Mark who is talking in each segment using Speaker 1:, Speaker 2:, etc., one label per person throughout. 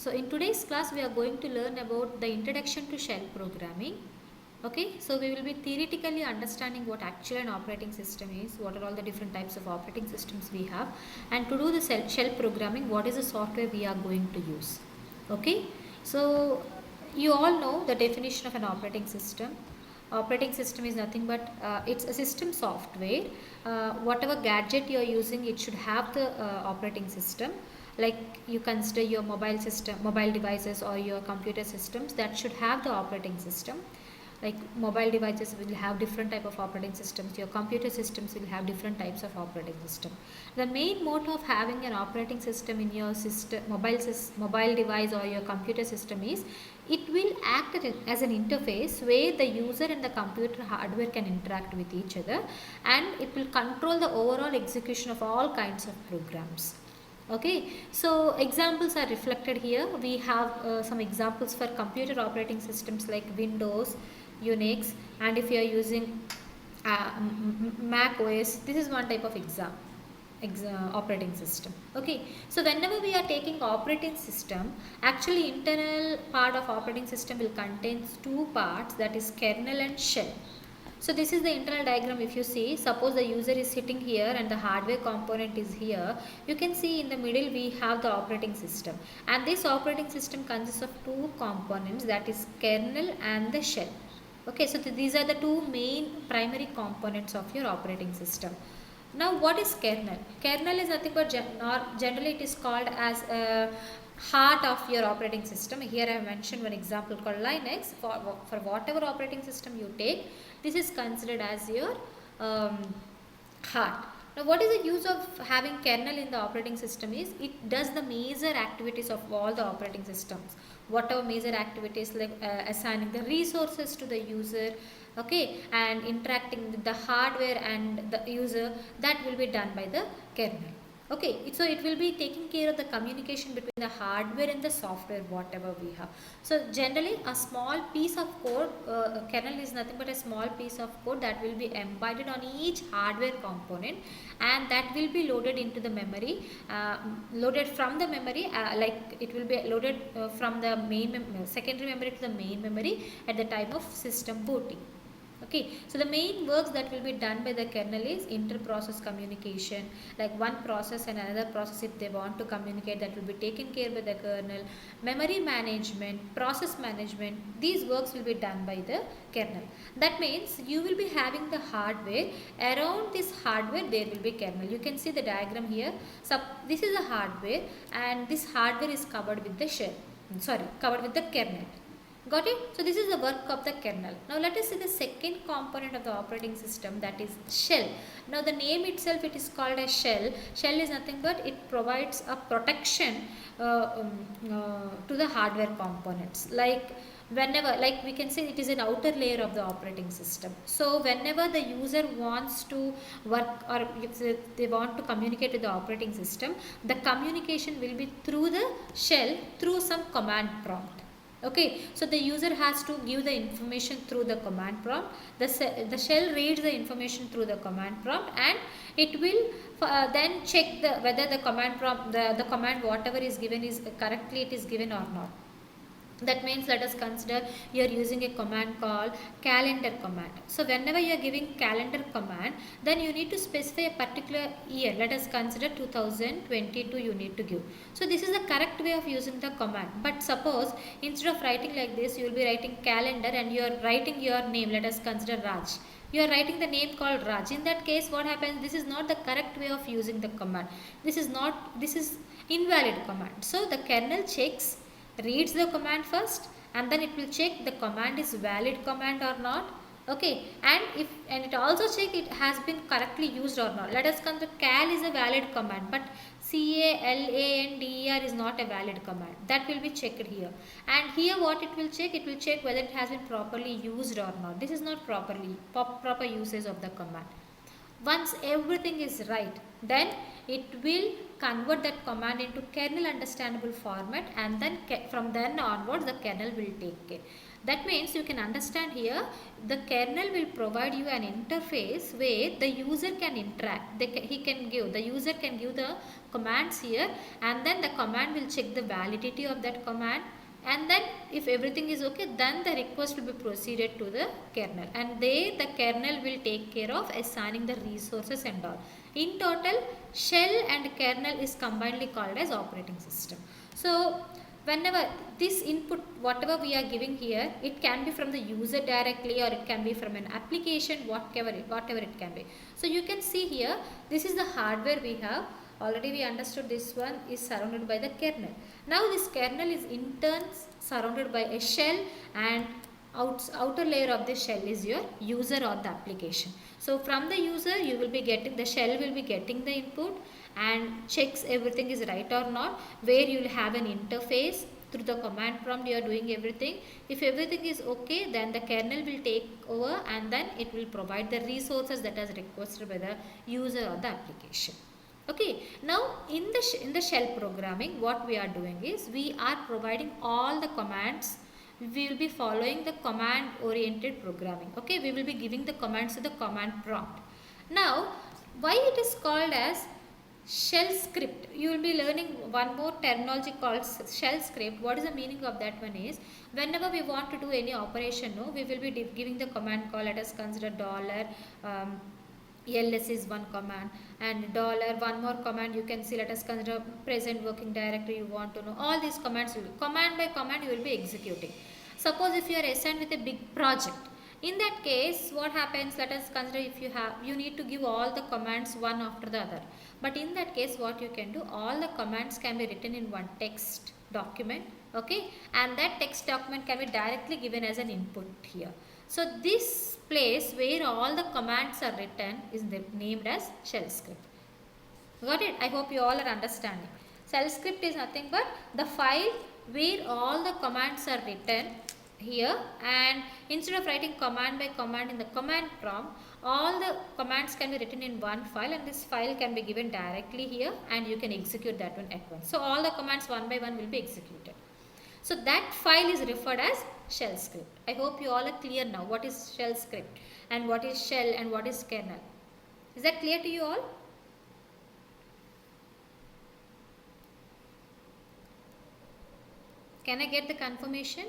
Speaker 1: So in today's class we are going to learn about the introduction to shell programming. Okay, so we will be theoretically understanding what actually an operating system is, what are all the different types of operating systems we have, and to do the shell programming, what is the software we are going to use. Okay, so you all know the definition of an operating system. Operating system is nothing but it's a system software. Whatever gadget you are using, it should have the operating system. Like you consider your mobile system, mobile devices, or your computer systems that should have the operating system. Like mobile devices will have different type of operating systems, your computer systems will have different types of operating system. The main motto of having an operating system in your system, mobile device or your computer system is it will act as an interface where the user and the computer hardware can interact with each other, and it will control the overall execution of all kinds of programs. Okay, so examples are reflected here. We have some examples for computer operating systems like Windows, Unix, and if you are using Mac OS, this is one type of operating system. Okay, so whenever we are taking operating system, actually internal part of operating system will contain two parts, that is kernel and shell. So this is the internal diagram. If you see, suppose the user is sitting here and the hardware component is here, you can see in the middle we have the operating system, and this operating system consists of two components, that is kernel and the shell. Okay, so these are the two main primary components of your operating system. Now what is kernel? Kernel is nothing but generally it is called as a heart of your operating system. Here I have mentioned one example called Linux. For whatever operating system you take, this is considered as your heart. Now what is the use of having kernel in the operating system is it does the major activities of all the operating systems. Whatever major activities like assigning the resources to the user, okay, and interacting with the hardware and the user, that will be done by the kernel. Okay, so it will be taking care of the communication between the hardware and the software, whatever we have. So generally a small piece of code, kernel is nothing but a small piece of code that will be embedded on each hardware component, and that will be loaded into the memory, loaded from the memory, like it will be loaded from the secondary memory to the main memory at the time of system booting. Okay, so the main works that will be done by the kernel is inter-process communication, like one process and another process, if they want to communicate, that will be taken care by the kernel. Memory management, process management, these works will be done by the kernel. That means you will be having the hardware, around this hardware there will be kernel. You can see the diagram here. So this is the hardware, and this hardware is covered with the covered with the kernel. Got it? So this is the work of the kernel. Now let us see the second component of the operating system, that is shell. Now the name itself, it is called a shell. Shell is nothing but it provides a protection to the hardware components. Like whenever, like we can say, it is an outer layer of the operating system. So whenever the user wants to work or if they want to communicate with the operating system, the communication will be through the shell, through some command prompt. Okay, so the user has to give the information through the command prompt. The shell reads the information through the command prompt, and it will then check whether the command prompt, the command whatever is given is correctly it is given or not. That means let us consider you are using a command called calendar command. So whenever you are giving calendar command, then you need to specify a particular year. Let us consider 2022 you need to give. So this is the correct way of using the command. But suppose instead of writing like this, you will be writing calendar and you are writing your name. Let us consider Raj. You are writing the name called Raj. In that case, what happens? This is not the correct way of using the command. This is invalid command. So the kernel reads the command first, and then it will check the command is valid command or not. Okay, and it also check it has been correctly used or not. Let us consider cal is a valid command, but CALANDER is not a valid command. That will be checked here. And here what it will check whether it has been properly used or not. This is not proper usage of the command. Once everything is right, then it will convert that command into kernel understandable format, and then from then onwards the kernel will take care. That means you can understand here, the kernel will provide you an interface where the user can interact. The user can give the commands here, and then the command will check the validity of that command, and then if everything is okay, then the request will be proceeded to the kernel, and there the kernel will take care of assigning the resources and all. In total, shell and kernel is combinedly called as operating system. So whenever this input, whatever we are giving here, it can be from the user directly, or it can be from an application, whatever it can be. So you can see here, this is the hardware we have. Already we understood this one is surrounded by the kernel. Now this kernel is in turn surrounded by a shell, and outer layer of the shell is your user or the application. So from the user you will be getting, the shell will be getting the input and checks everything is right or not, where you will have an interface through the command prompt. You are doing everything. If everything is okay, then the kernel will take over, and then it will provide the resources that is requested by the user or the application. Okay, now in the shell programming, what we are doing is we are providing all the commands. We will be following the command oriented programming. Okay, we will be giving the commands to the command prompt. Now, why it is called as shell script? You will be learning one more terminology called shell script. What is the meaning of that one is, whenever we want to do any operation, no, we will be giving the command call. Let us consider dollar ls is one command, and dollar one more command you can see. Let us consider present working directory. You want to know all these commands, will command by command you will be executing. Suppose if you are assigned with a big project, in that case what happens, let us consider if you need to give all the commands one after the other. But in that case what you can do, all the commands can be written in one text document. Okay, and that text document can be directly given as an input here. So this place where all the commands are written is named as shell script. Got it? I hope you all are understanding. Shell script is nothing but the file where all the commands are written here, and instead of writing command by command in the command prompt, all the commands can be written in one file, and this file can be given directly here, and you can execute that one at once. So all the commands one by one will be executed. So that file is referred as shell script. I hope you all are clear now what is shell script and what is shell and what is kernel. Is that clear to you all? Can I get the confirmation?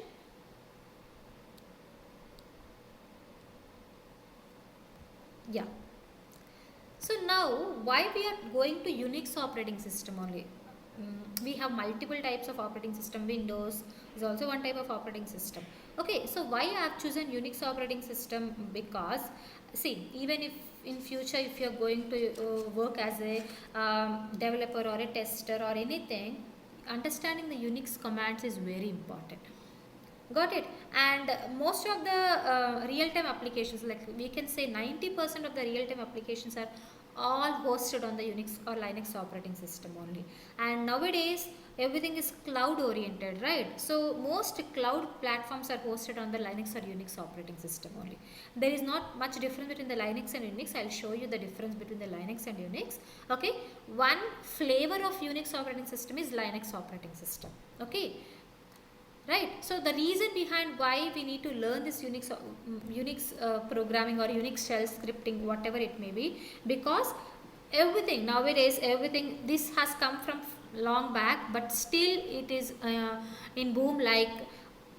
Speaker 1: Yeah. So now why we are going to Unix operating system only? We have multiple types of operating system. Windows is also one type of operating system. Okay, so why I have chosen Unix operating system? Because see, even if in future if you are going to work as a developer or a tester or anything, understanding the Unix commands is very important. Got it? And most of the real-time applications, like we can say 90% of the real-time applications are all hosted on the Unix or Linux operating system only. And nowadays everything is cloud oriented, right? So most cloud platforms are hosted on the Linux or Unix operating system only. There is not much difference between the Linux and Unix. I'll show you the difference between the Linux and Unix. Okay, one flavor of Unix operating system is Linux operating system. Okay, right? So the reason behind why we need to learn this Unix programming or Unix shell scripting, whatever it may be, because everything nowadays, everything this has come from long back, but still it is in boom. Like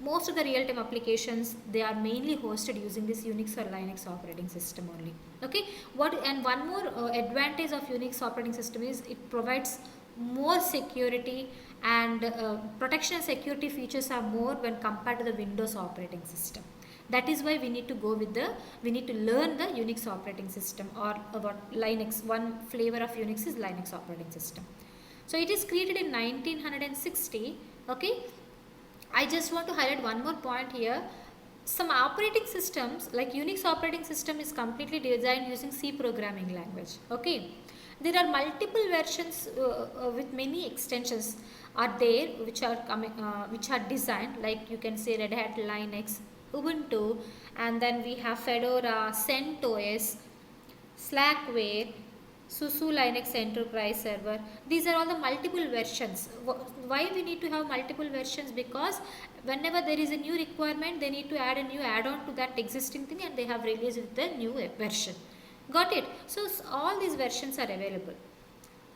Speaker 1: most of the real-time applications, they are mainly hosted using this Unix or Linux operating system only. Okay, and one more advantage of Unix operating system is it provides more security, and protection and security features are more when compared to the Windows operating system. That is why we need to learn the Unix operating system, or about Linux. One flavor of Unix is Linux operating system. So it is created in 1960. Okay, I just want to highlight one more point here. Some operating systems like Unix operating system is completely designed using C programming language. Okay, there are multiple versions with many extensions are there which are designed, like you can say Red Hat, Linux, Ubuntu, and then we have Fedora, CentOS, Slackware, SUSE Linux Enterprise Server. These are all the multiple versions. Why we need to have multiple versions? Because whenever there is a new requirement, they need to add a new add-on to that existing thing, and they have released with the new version. Got it? So all these versions are available.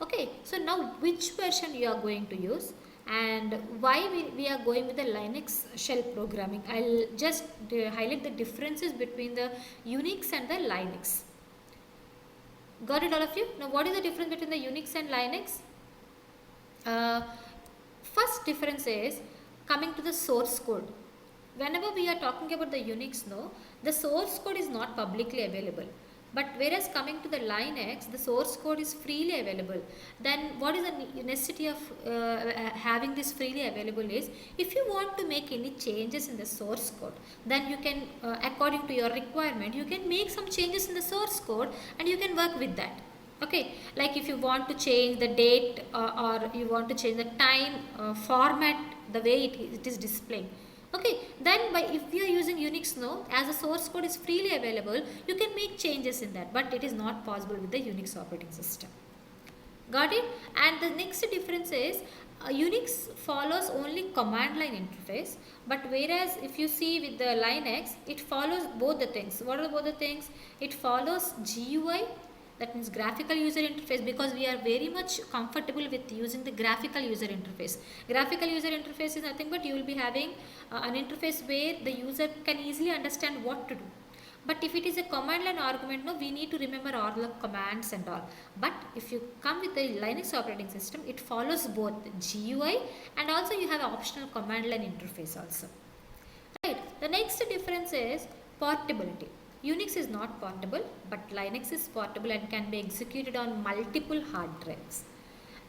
Speaker 1: Okay, so now which version you are going to use and why we are going with the Linux shell programming. I'll just highlight the differences between the Unix and the Linux. Got it, all of you? Now what is the difference between the Unix and Linux? First difference is coming to the source code. Whenever we are talking about the Unix, no, the source code is not publicly available. But whereas coming to the Linux, the source code is freely available. Then what is the necessity of having this freely available is, if you want to make any changes in the source code, then you can, according to your requirement, you can make some changes in the source code and you can work with that. Okay, like if you want to change the date or you want to change the time format, the way it is displaying. Okay, then if you are using Unix, no, as the source code is freely available, you can make changes in that, but it is not possible with the Unix operating system. Got it? And the next difference is Unix follows only command line interface, but whereas if you see with the Linux, it follows both the things. What are both the things? It follows GUI, that means graphical user interface, because we are very much comfortable with using the graphical user interface. Graphical user interface is nothing but you will be having an interface where the user can easily understand what to do. But if it is a command line argument, no, we need to remember all the commands and all. But if you come with the Linux operating system, it follows both GUI and also you have an optional command line interface also. Right. The next difference is portability. Unix is not portable, but Linux is portable and can be executed on multiple hard drives.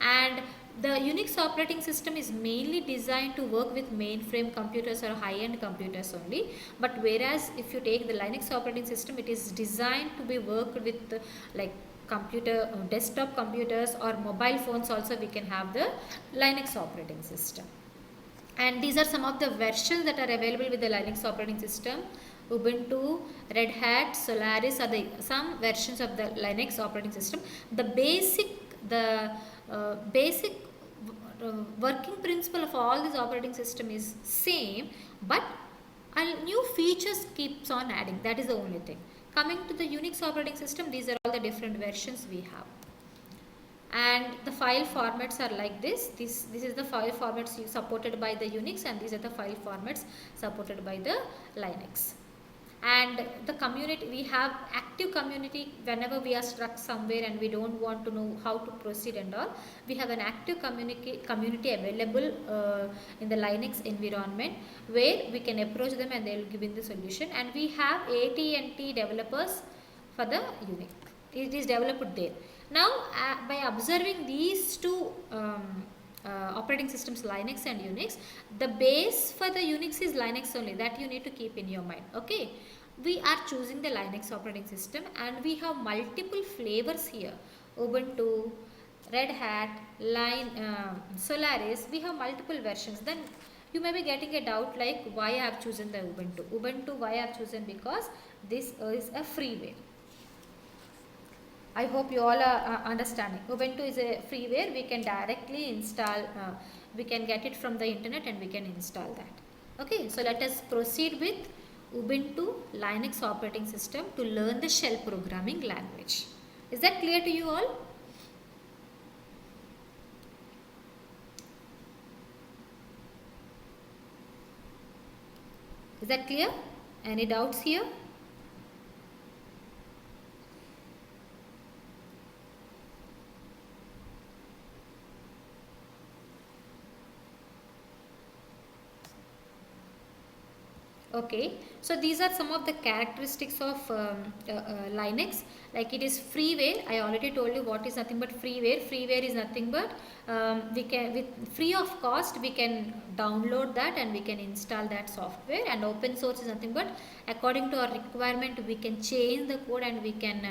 Speaker 1: And the Unix operating system is mainly designed to work with mainframe computers or high-end computers only. But whereas if you take the Linux operating system, it is designed to be worked with like desktop computers or mobile phones also. We can have the Linux operating system. And these are some of the versions that are available with the Linux operating system. Ubuntu, Red Hat, Solaris are some versions of the Linux operating system. The basic working principle of all this operating system is same, but new features keeps on adding. That is the only thing. Coming to the Unix operating system, these are all the different versions we have. And the file formats are like this. This is the file formats supported by the Unix, and these are the file formats supported by the Linux. And the community, we have active community. Whenever we are stuck somewhere and we don't want to know how to proceed and all, we have an active community available in the Linux environment, where we can approach them and they will give in the solution. And we have AT&T developers for the Unix. It is developed there. Now by observing these two operating systems, Linux and Unix, the base for the Unix is Linux only. That you need to keep in your mind. Okay, we are choosing the Linux operating system and we have multiple flavors here. Ubuntu, Red Hat, Solaris, we have multiple versions. Then you may be getting a doubt like, why I have chosen the Ubuntu. Ubuntu, why I have chosen? Because this is a freeware. I hope you all are understanding. Ubuntu is a freeware. We can directly install, we can get it from the internet and we can install that. Okay, so let us proceed with Ubuntu Linux operating system to learn the shell programming language. Is that clear to you all? Is that clear? Any doubts here? Okay, so these are some of the characteristics of Linux. Like it is freeware. I already told you what is nothing but freeware. Freeware is nothing but we can, with free of cost, we can download that and we can install that software. And open source is nothing but according to our requirement we can change the code and we can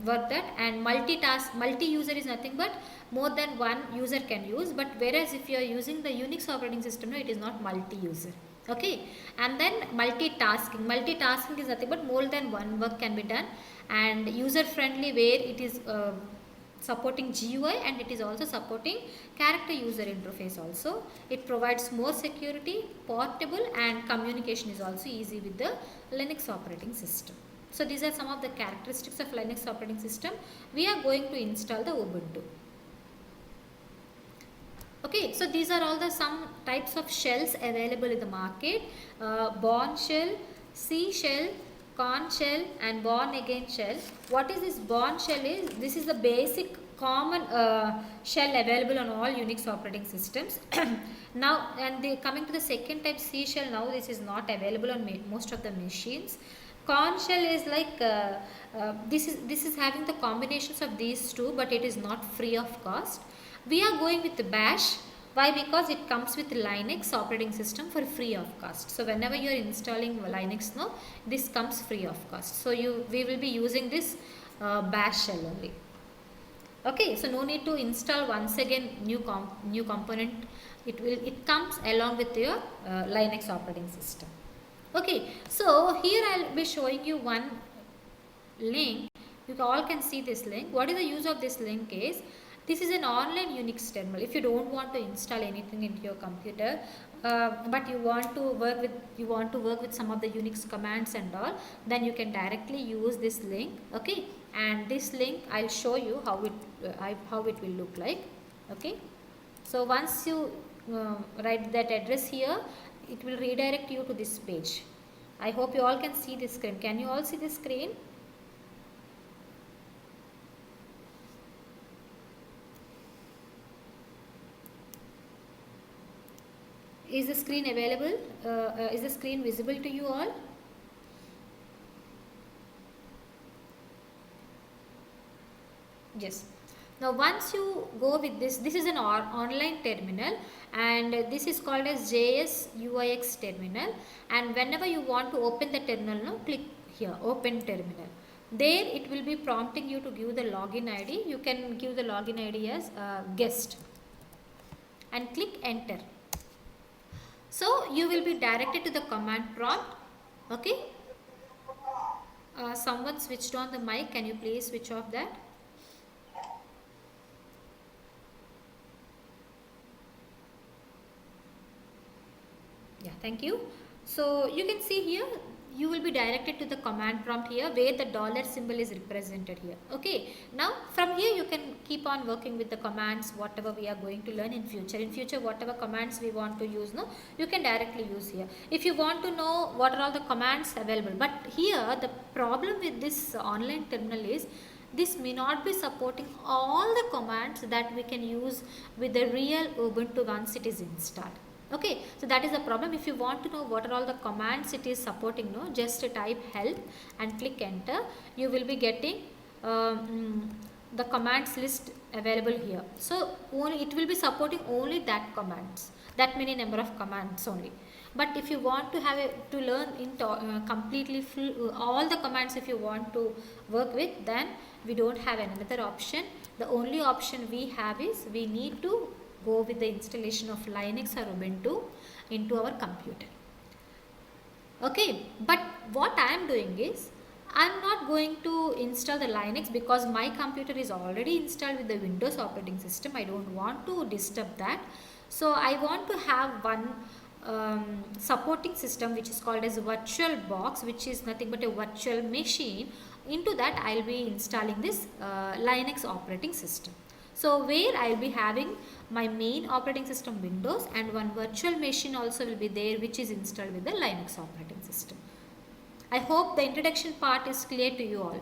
Speaker 1: work that. And multi-user is nothing but more than one user can use. But whereas if you are using the Unix operating system, no, it is not multi-user. Okay, and then multitasking is nothing but more than one work can be done, and user friendly where it is supporting GUI and it is also supporting character user interface also. It provides more security, portable, and communication is also easy with the Linux operating system. So these are some of the characteristics of Linux operating system. We are going to install the Ubuntu. Okay, so these are all the some types of shells available in the market. Bourne shell, C shell, corn shell, and born again shell. What is this Bourne shell is? This is the basic common shell available on all Unix operating systems. Now, and coming to the second type C shell, now this is not available on most of the machines. Corn shell is like this is having the combinations of these two, but it is not free of cost. We are going with the bash. Why? Because it comes with Linux operating system for free of cost. So whenever you are installing Linux now, this comes free of cost. So we will be using this bash shell only. Okay, so no need to install once again new component. It comes along with your Linux operating system. Okay, so here I'll be showing you one link. You all can see this link. What is the use of this link is, this is an online Unix terminal. If you don't want to install anything into your computer, but you want to work with some of the Unix commands and all, then you can directly use this link. Okay, and this link I'll show you how it will look like. Okay, so once you write that address here, it will redirect you to this page. I hope you all can see this screen. Can you all see this screen? Is the screen available? Is the screen visible to you all? Yes. Now once you go with this is an online terminal, and this is called as JS UIX terminal, and whenever you want to open the terminal, now click here, open terminal. There it will be prompting you to give the login ID. You can give the login ID as guest and click enter. So you will be directed to the command prompt. Okay. Someone switched on the mic. Can you please switch off that? Yeah, thank you. So you can see here, you will be directed to the command prompt here where the dollar symbol is represented here. Okay, now from here you can keep on working with the commands whatever we are going to learn in future. In future, whatever commands we want to use, no, you can directly use here. If you want to know what are all the commands available, but here the problem with this online terminal is, this may not be supporting all the commands that we can use with the real Ubuntu once it is installed. Okay, so that is the problem. If you want to know what are all the commands it is supporting, no, just type help and click enter. You will be getting the commands list available here. So only it will be supporting only that commands, that many number of commands only. But if you want to have to learn in completely full all the commands, if you want to work with, then we don't have another option. The only option we have is we need to go with the installation of Linux or Ubuntu into our computer. Okay, but what I am doing is, I am not going to install the Linux because my computer is already installed with the Windows operating system. I don't want to disturb that. So I want to have one supporting system which is called as virtual box, which is nothing but a virtual machine. Into that I will be installing this Linux operating system. So where I will be having my main operating system Windows, and one virtual machine also will be there which is installed with the Linux operating system. I hope the introduction part is clear to you all.